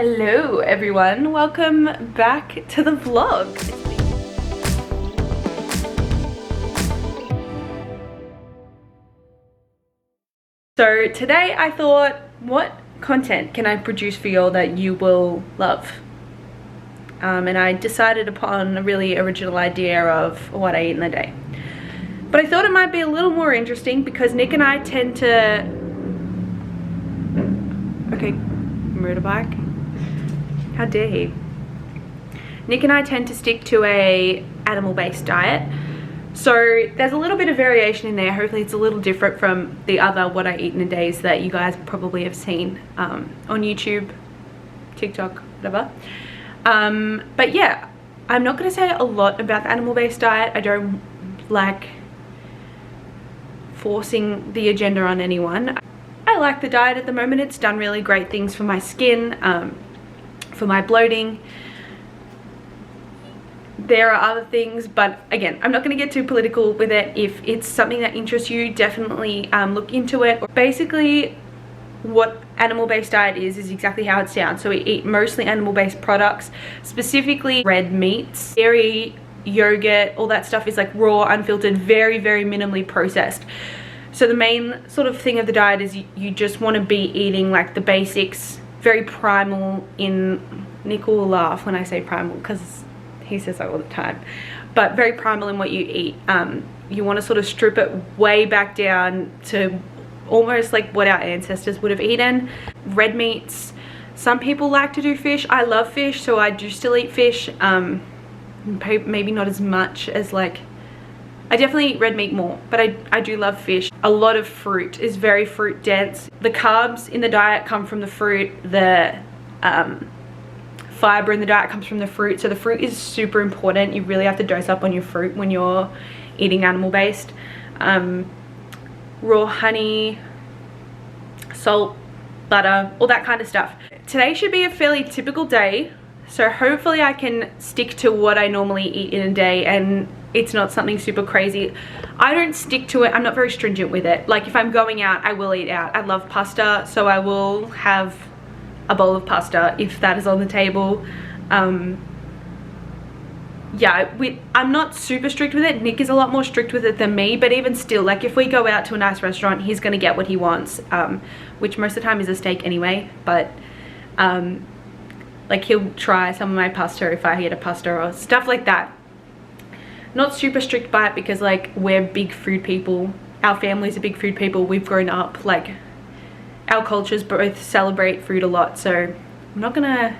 Hello everyone, welcome back to the vlog. So today I thought, what content can I produce for you all that you will love? And I decided upon a really original idea of what I eat in a day. But I thought it might be a little more interesting because Nick and I tend to... Okay, motorbike. How dare he? Nick and I tend to stick to a animal-based diet. So there's a little bit of variation in there. Hopefully it's a little different from the other what I eat in a days that you guys probably have seen on YouTube, TikTok, whatever. But yeah, I'm not going to say a lot about the animal-based diet. I don't like forcing the agenda on anyone. I like the diet at the moment. It's done really great things for my skin, for my bloating. There are other things, but again, I'm not going to get too political with it. If it's something that interests you, definitely look into it. Basically, what animal-based diet is exactly how it sounds. So we eat mostly animal-based products, specifically red meats, dairy, yogurt, all that stuff is like raw, unfiltered, very, very minimally processed. So the main sort of thing of the diet is you just want to be eating like the basics, very primal in... Nick will laugh when I say primal because he says that all the time, but very primal in what you eat. You want to sort of strip it way back down to almost like what our ancestors would have eaten. Red meats, some people like to do fish. I love fish, so I do still eat fish. Maybe not as much as like, I definitely eat red meat more, but I do love fish. A lot of fruit is very fruit dense. The carbs in the diet come from the fruit. The fiber in the diet comes from the fruit. So the fruit is super important. You really have to dose up on your fruit when you're eating animal based. Raw honey, salt, butter, all that kind of stuff. Today should be a fairly typical day. So hopefully I can stick to what I normally eat in a day and it's not something super crazy. I don't stick to it. I'm not very stringent with it. Like if I'm going out, I will eat out. I love pasta, so I will have a bowl of pasta if that is on the table. Yeah, I'm not super strict with it. Nick is a lot more strict with it than me, but even still, like if we go out to a nice restaurant, he's gonna get what he wants, which most of the time is a steak anyway, but like he'll try some of my pasta if I get a pasta or stuff like that. Not super strict by it because like we're big food people. Our family's are big food people. We've grown up, like our cultures both celebrate food a lot, so I'm not gonna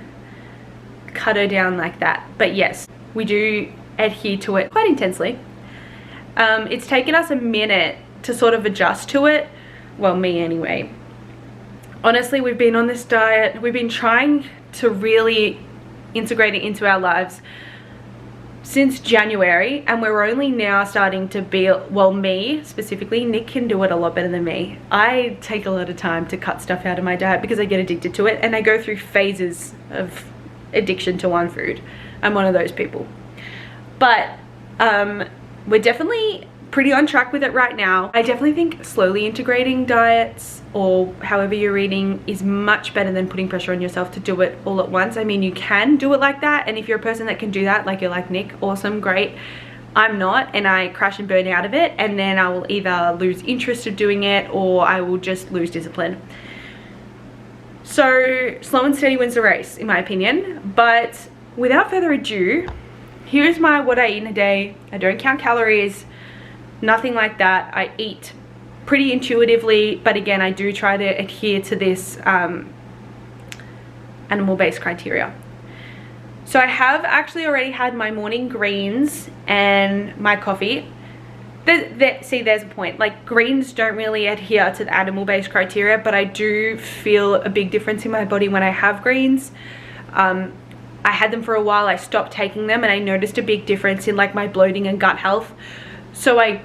cut her down like that. But yes, we do adhere to it quite intensely. It's taken us a minute to sort of adjust to it. Well, me anyway. Honestly, we've been on this diet. We've been trying to really integrate it into our lives since January, and we're only now starting to be, well, me specifically, Nick can do it a lot better than me. I take a lot of time to cut stuff out of my diet because I get addicted to it, and I go through phases of addiction to one food. I'm one of those people. But we're definitely pretty on track with it right now. I definitely think slowly integrating diets or however you're eating is much better than putting pressure on yourself to do it all at once. I mean, you can do it like that, and if you're a person that can do that, like you're like Nick, awesome, great. I'm not, and I crash and burn out of it, and then I will either lose interest of doing it or I will just lose discipline. So slow and steady wins the race, in my opinion. But without further ado, here's my what I eat in a day. I don't count calories, nothing like that. I eat pretty intuitively, but again, I do try to adhere to this animal-based criteria. So I have actually already had my morning greens and my coffee. See, there's a point. Like, greens don't really adhere to the animal-based criteria, but I do feel a big difference in my body when I have greens. I had them for a while, I stopped taking them, and I noticed a big difference in like my bloating and gut health. So I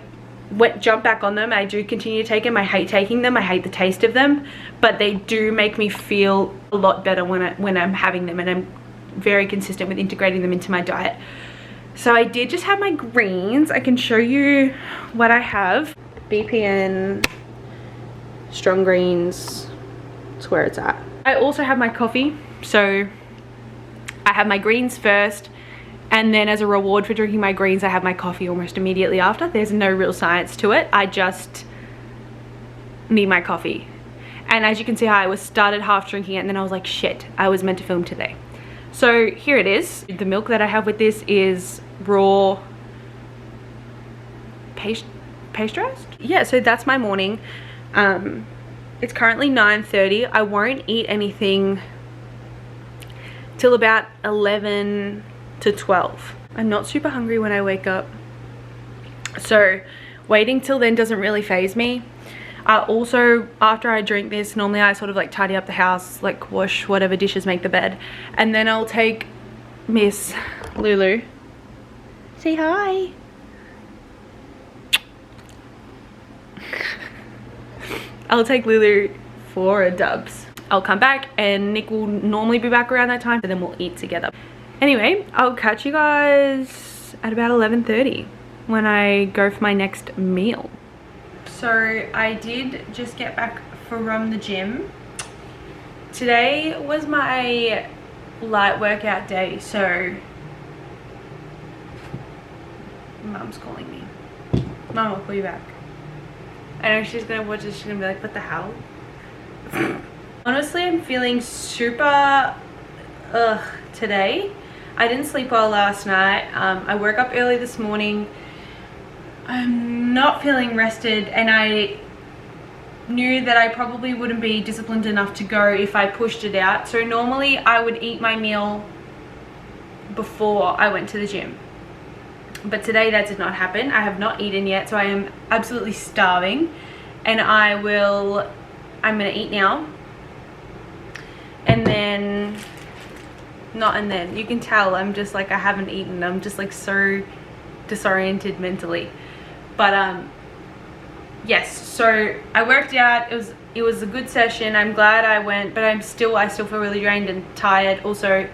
jump back on them. I do continue to take them. I hate taking them. I hate the taste of them, but they do make me feel a lot better when I'm having them, and I'm very consistent with integrating them into my diet. So I did just have my greens. I can show you what I have. BPN, strong greens, that's where it's at. I also have my coffee. So I have my greens first, and then as a reward for drinking my greens, I have my coffee almost immediately after. There's no real science to it. I just need my coffee. And as you can see how I started half drinking it, and then I was like, shit, I was meant to film today. So here it is. The milk that I have with this is raw pasteurized. Yeah, so that's my morning. It's currently 9:30. I won't eat anything till about 11 to 12. I'm not super hungry when I wake up, so waiting till then doesn't really faze me. Also, after I drink this, normally I sort of like tidy up the house, like wash whatever dishes, make the bed, and then I'll take Miss Lulu. Say hi. I'll take Lulu for a dubs. I'll come back and Nick will normally be back around that time, and then we'll eat together. Anyway, I'll catch you guys at about 11:30 when I go for my next meal. So I did just get back from the gym. Today was my light workout day, so Mum's calling me. Mum, I'll call you back. I know she's gonna watch this, she's gonna be like, what the hell? Honestly, I'm feeling super today. I didn't sleep well last night. I woke up early this morning. I'm not feeling rested, and I knew that I probably wouldn't be disciplined enough to go if I pushed it out. So normally I would eat my meal before I went to the gym, but today that did not happen. I have not eaten yet, so I am absolutely starving, and I'm gonna eat now, and then you can tell I'm just like, I haven't eaten. I'm just like so disoriented mentally. But yes, so I worked out. It was a good session. I'm glad I went, but I still feel really drained and tired. Also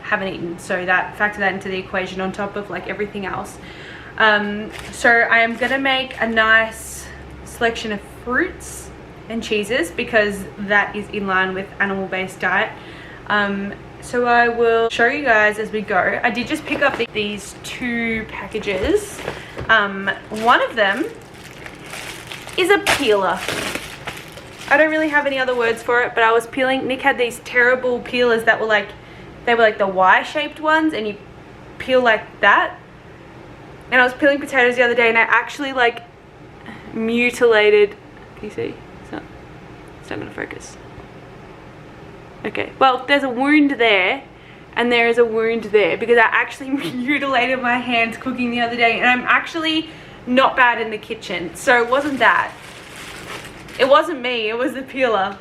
haven't eaten, so factor that into the equation on top of like everything else. So I am gonna make a nice selection of fruits and cheeses because that is in line with animal-based diet. So I will show you guys as we go. I did just pick up these two packages. One of them is a peeler. I don't really have any other words for it, but I was peeling. Nick had these terrible peelers that were like, they were like the Y-shaped ones, and you peel like that. And I was peeling potatoes the other day, and I actually like mutilated. Can you see? It's not gonna focus. Okay, well, there's a wound there, and there is a wound there because I actually mutilated my hands cooking the other day, and I'm actually not bad in the kitchen. So it wasn't that. It wasn't me, it was the peeler.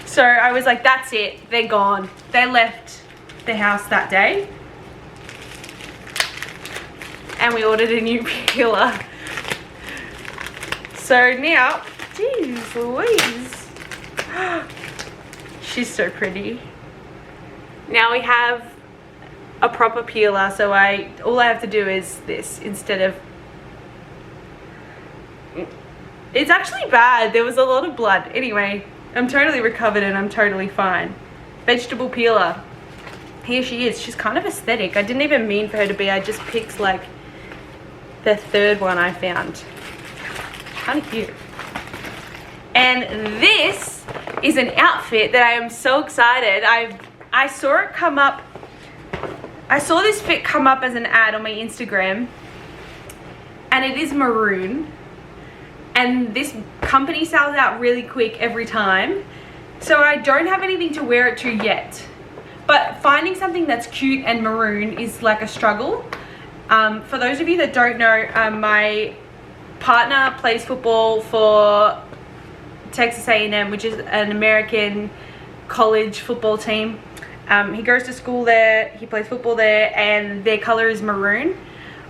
So I was like, that's it, they're gone. They left the house that day, and we ordered a new peeler. So now, geez Louise. She's so pretty. Now we have a proper peeler, so all I have to do is this instead of... It's actually bad. There was a lot of blood. Anyway, I'm totally recovered and I'm totally fine. Vegetable peeler. Here she is. She's kind of aesthetic. I didn't even mean for her to be. I just picked like the third one I found. Kind of cute. And this is an outfit that I am so excited. I saw it come up. I saw this fit come up as an ad on my Instagram, and it is maroon, and this company sells out really quick every time, so I don't have anything to wear it to yet, but finding something that's cute and maroon is like a struggle. For those of you that don't know, my partner plays football for Texas A&M, which is an American college football team. He goes to school there, he plays football there, and their color is maroon.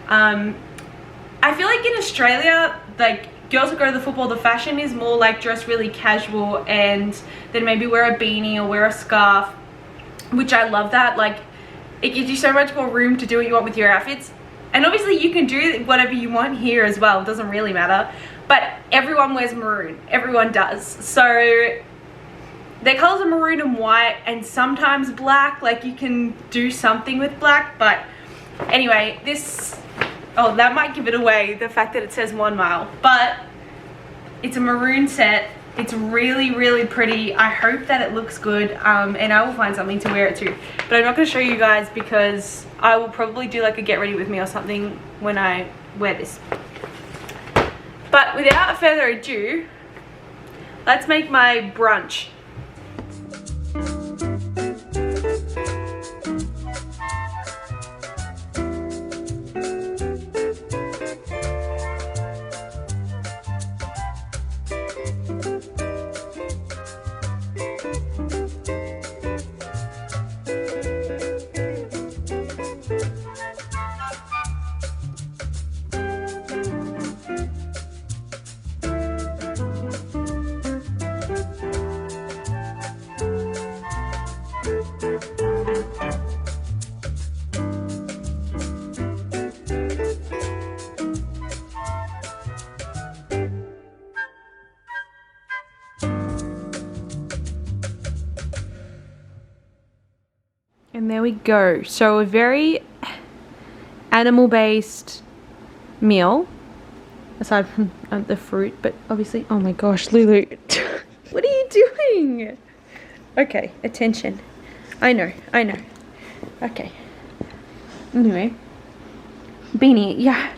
I feel like in Australia, like, girls that go to the football, the fashion is more like dress really casual and then maybe wear a beanie or wear a scarf, which I love that. Like, it gives you so much more room to do what you want with your outfits. And obviously you can do whatever you want here as well, it doesn't really matter. But everyone wears maroon, everyone does. So their colors are maroon and white and sometimes black. Like you can do something with black, but anyway, this, oh, that might give it away, the fact that it says 1 mile, but it's a maroon set. It's really, really pretty. I hope that it looks good, and I will find something to wear it to, but I'm not going to show you guys because I will probably do like a get ready with me or something when I wear this. But without further ado, let's make my brunch. And there we go. So a very animal-based meal, aside from the fruit, but obviously, oh my gosh, Lulu, what are you doing? Okay, attention. I know. Okay. Anyway, Beanie, yeah,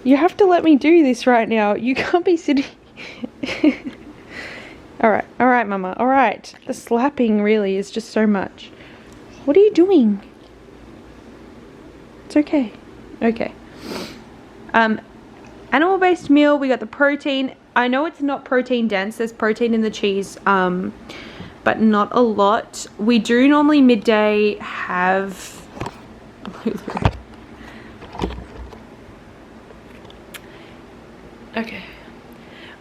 you have to let me do this right now. You can't be sitting. All right, Mama. All right. The slapping really is just so much. What are you doing? It's okay. Okay. Animal-based meal. We got the protein. I know it's not protein dense. There's protein in the cheese, but not a lot. We do normally midday have... Okay.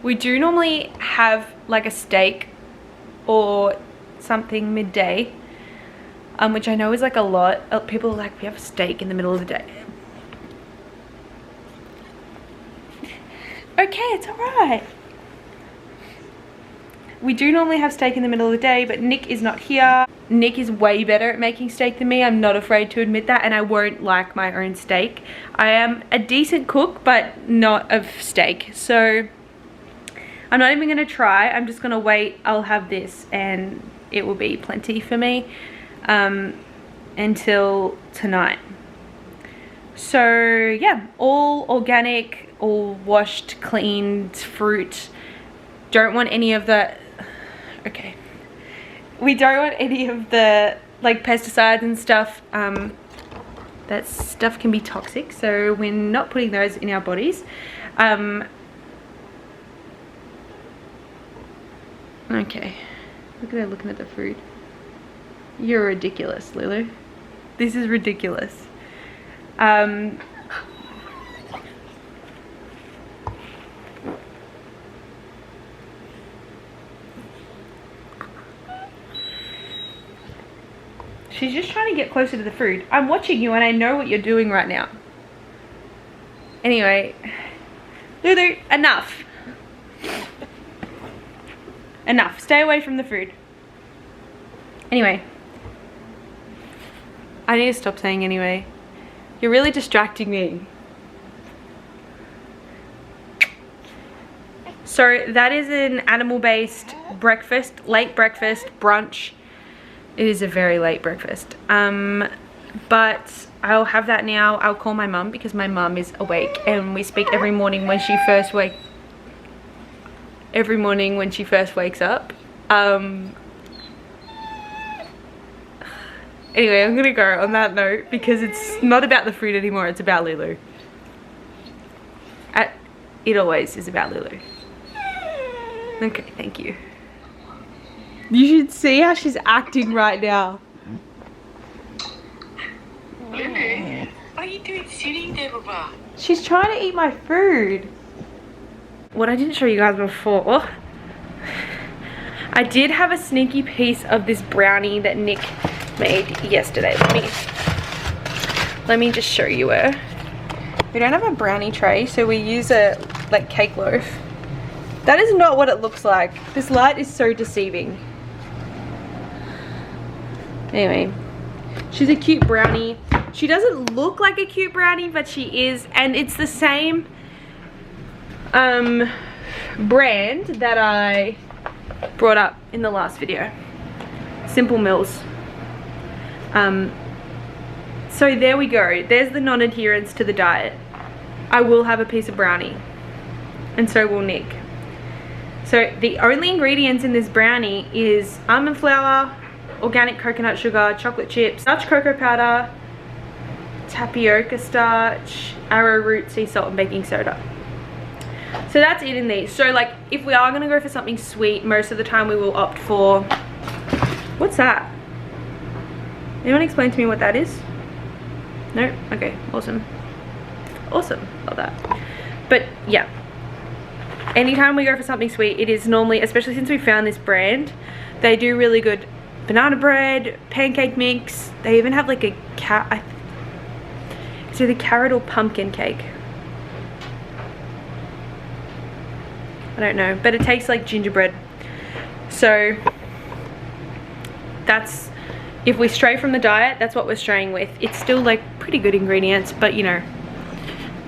We do normally have like a steak or something midday. Which I know is like a lot. People are like, we have a steak in the middle of the day. Okay, it's alright. We do normally have steak in the middle of the day, but Nick is not here. Nick is way better at making steak than me. I'm not afraid to admit that, and I won't like my own steak. I am a decent cook, but not of steak. So I'm not even going to try. I'm just going to wait. I'll have this and it will be plenty for me. Until tonight. So yeah, all organic, all washed, cleaned fruit. Don't want any of the, okay, we don't want any of the like pesticides and stuff. That stuff can be toxic, so we're not putting those in our bodies. Okay, look at her looking at the food. You're ridiculous, Lulu. This is ridiculous. She's just trying to get closer to the food. I'm watching you and I know what you're doing right now. Anyway, Lulu, enough. Enough. Stay away from the food. Anyway. I need to stop saying anyway. You're really distracting me. So that is an animal-based breakfast, late breakfast, brunch. It is a very late breakfast. But I'll have that now. I'll call my mum because my mum is awake and we speak every morning when she first wakes up. Anyway, I'm gonna go on that note because it's not about the food anymore, it's about Lulu. It always is about Lulu. Okay, thank you. You should see how she's acting right now. Lulu, what are you doing sitting there, Baba? She's trying to eat my food. What I didn't show you guys before, I did have a sneaky piece of this brownie that Nick made yesterday. Let me just show you her. We don't have a brownie tray, so we use a like cake loaf. That is not what it looks like. This light is so deceiving. Anyway, she's a cute brownie. She doesn't look like a cute brownie, but she is, and it's the same brand that I brought up in the last video. Simple Mills. So there we go. There's the non-adherence to the diet. I will have a piece of brownie, and so will Nick. So the only ingredients in this brownie is almond flour, organic coconut sugar, chocolate chips, Dutch cocoa powder, tapioca starch, arrowroot, sea salt, and baking soda. So that's it in these. So like if we are gonna go for something sweet, most of the time we will opt for, what's that? Anyone explain to me what that is? No? Okay, awesome. Awesome, love that. But yeah, anytime we go for something sweet, it is normally, especially since we found this brand, they do really good banana bread, pancake mix. They even have like a it's either carrot or pumpkin cake. I don't know, but it tastes like gingerbread. So that's, if we stray from the diet, that's what we're straying with. It's still like pretty good ingredients, but you know,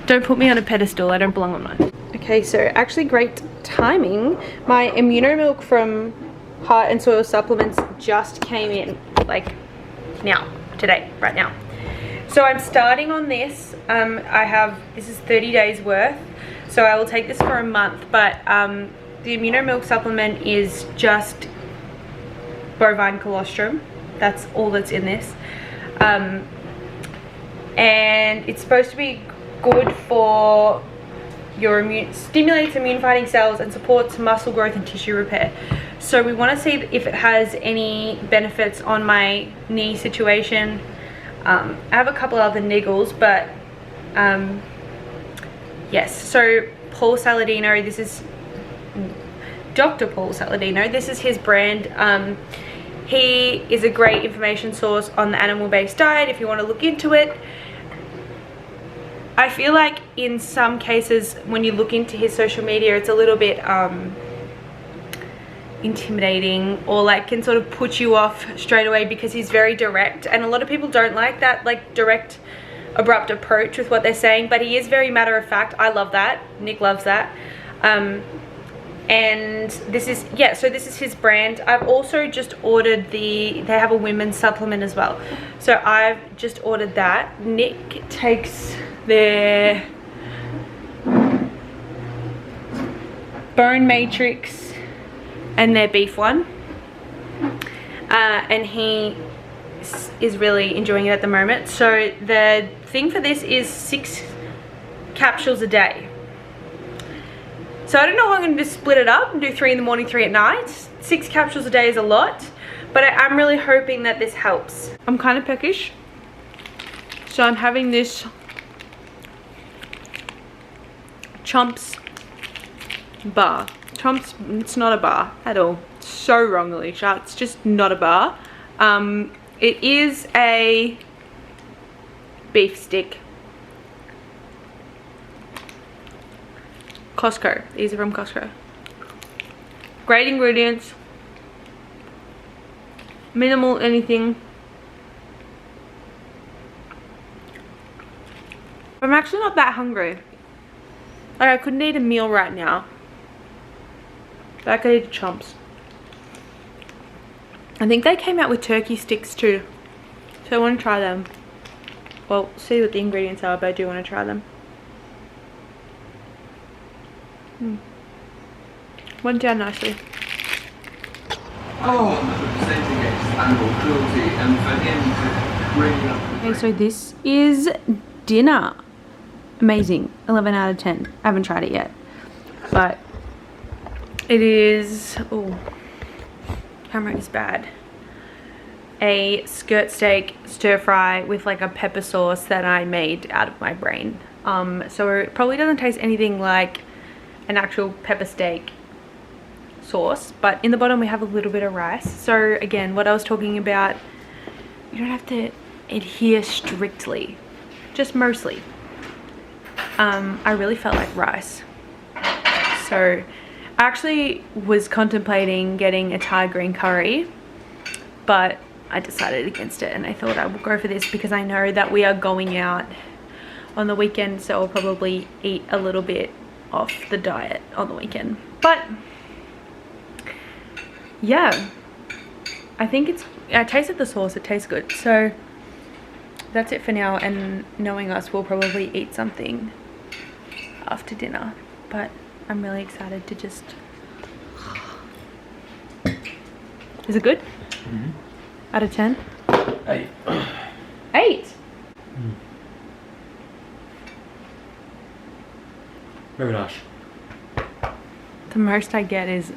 don't put me on a pedestal. I don't belong on mine. Okay, so actually great timing. My Immuno Milk from Heart and Soil Supplements just came in, like now, today, right now. So I'm starting on this. This is 30 days worth. So I will take this for a month, but the Immuno Milk supplement is just bovine colostrum. That's all that's in this. And it's supposed to be good for your stimulates immune fighting cells and supports muscle growth and tissue repair. So we want to see if it has any benefits on my knee situation. I have a couple other niggles, but yes. So Paul Saladino, this is Dr. Paul Saladino, this is his brand. He is a great information source on the animal-based diet if you want to look into it. I feel like in some cases when you look into his social media, it's a little bit intimidating, or like can sort of put you off straight away because he's very direct, and a lot of people don't like that like direct, abrupt approach with what they're saying, but he is very matter of fact. I love that. Nick loves that. And this is, yeah, so this is his brand. I've also just ordered they have a women's supplement as well, so I've just ordered that. Nick takes their bone matrix and their beef one, and he is really enjoying it at the moment. So the thing for this is 6 capsules a day. So I don't know if I'm going to just split it up and do 3 in the morning, 3 at night. 6 capsules a day is a lot, but I'm really hoping that this helps. I'm kind of peckish, so I'm having this Chomps bar. Chomps, it's not a bar at all. So wrong, Alicia. It's just not a bar. It is a beef stick. Costco. These are from Costco. Great ingredients. Minimal anything. I'm actually not that hungry. Like I couldn't eat a meal right now, but I could eat Chomps. I think they came out with turkey sticks too, so I want to try them. Well, see what the ingredients are, but I do want to try them. Went down nicely. Okay, so this is dinner. Amazing. 11 out of 10. I haven't tried it yet, but it is, oh, camera is bad. A skirt steak stir fry with like a pepper sauce that I made out of my brain. So it probably doesn't taste anything like an actual pepper steak sauce, but in the bottom we have a little bit of rice. So again, what I was talking about, you don't have to adhere strictly, just mostly. I really felt like rice. So I actually was contemplating getting a Thai green curry, but I decided against it and I thought I would go for this because I know that we are going out on the weekend, so I'll probably eat a little bit off the diet on the weekend. But yeah, I think I tasted the sauce, it tastes good. So that's it for now, and knowing us, we'll probably eat something after dinner. But I'm really excited to just... Is it good? Mm-hmm. Out of 10? 8. 8? Very nice. The most I get is...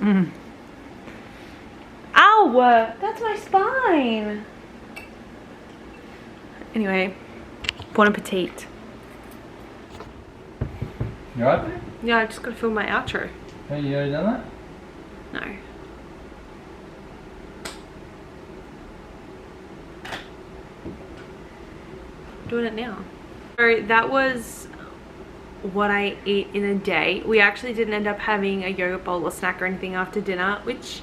Ow! That's my spine! Anyway, bon appetit. You alright there? Yeah, I just gotta film my outro. Have you already done that? No. Doing it now. So that was what I ate in a day. We actually didn't end up having a yogurt bowl or snack or anything after dinner, which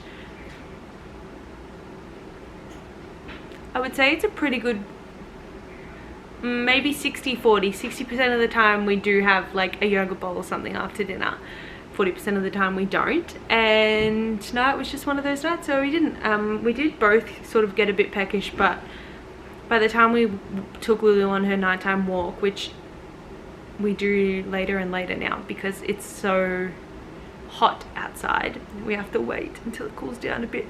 I would say it's a pretty good, maybe 60-40. 60% of the time we do have like a yogurt bowl or something after dinner. 40% of the time we don't. And tonight was just one of those nights, so we didn't. We did both sort of get a bit peckish, but by the time we took Lulu on her nighttime walk, which we do later and later now because it's so hot outside, we have to wait until it cools down a bit.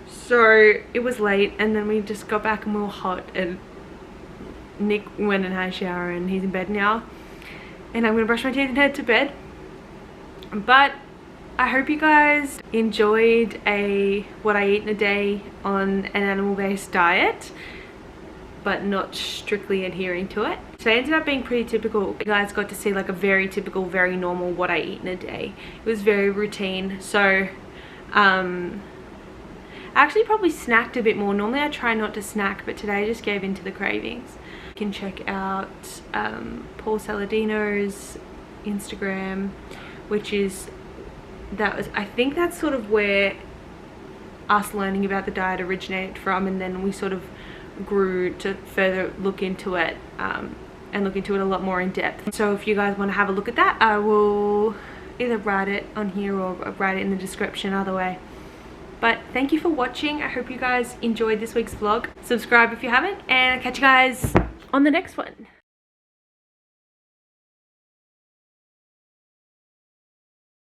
So it was late, and then we just got back and we were hot, and Nick went and had a shower and he's in bed now, and I'm gonna brush my teeth and head to bed. But I hope you guys enjoyed what I eat in a day on an animal-based diet, but not strictly adhering to it. So it ended up being pretty typical. You guys got to see like a very typical, very normal what I eat in a day. It was very routine. So I actually probably snacked a bit more. Normally I try not to snack, but today I just gave in to the cravings. You can check out Paul Saladino's Instagram, which is, I think that's sort of where us learning about the diet originated from, and then we sort of grew to further look into it and look into it a lot more in depth. So if you guys want to have a look at that, I will either write it on here or write it in the description, either way. But thank you for watching. I hope you guys enjoyed this week's vlog. Subscribe if you haven't, and I'll catch you guys on the next one.